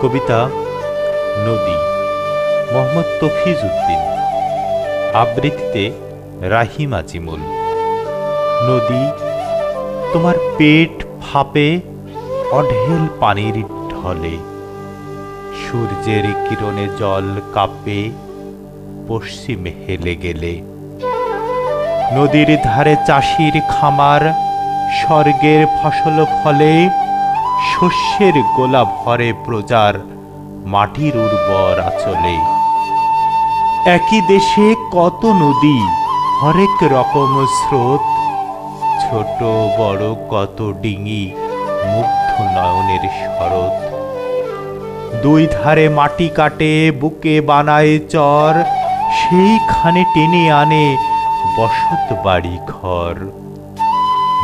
কবিতা নদী, মোহাম্মদ তফিজ উদ্দিন। আবৃত্তিতে রাহিম আজিমুল। নদী, তোমার পেট ফাঁপে অঢেল পানির ঢলে, সূর্যের কিরণে জল কাঁপে পশ্চিমে হেলে গেলে। নদীর ধারে চাষির খামার, স্বর্গের ফসল ফলে, শস্যের গোলা ভরে প্রজার মাটির উর্বর আঁচলে। একই দেশে কত নদী, হরেক রকম স্রোত, ছোট বড় কত ডিঙি, মুগ্ধ নয়নের শরৎ। দুই ধারে মাটি কাটে, বুকে বানায় চর, সেইখানে টেনে আনে বসত বাড়ি ঘর।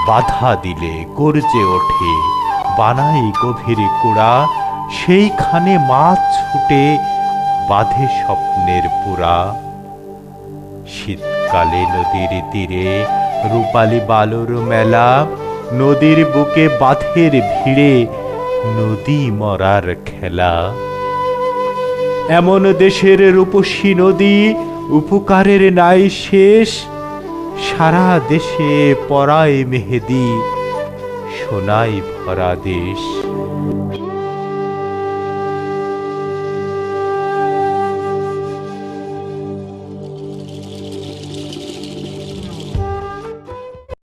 বাধা দিলে গর্জে ওঠে, বানায় গভীর কুড়া, সেইখানে মাছ ছুটে বাঁধে স্বপ্নের পুরা। শীতকালে নদীর তীরে রূপালী বালুর মেলা, নদীর বুকে বাঁধের ভিড়ে নদী মরার খেলা। এমন দেশের রূপসী নদী, উপকারের নাই শেষ, সারা দেশে পরায় মেহেদি, সোনায় ভরা দেশ।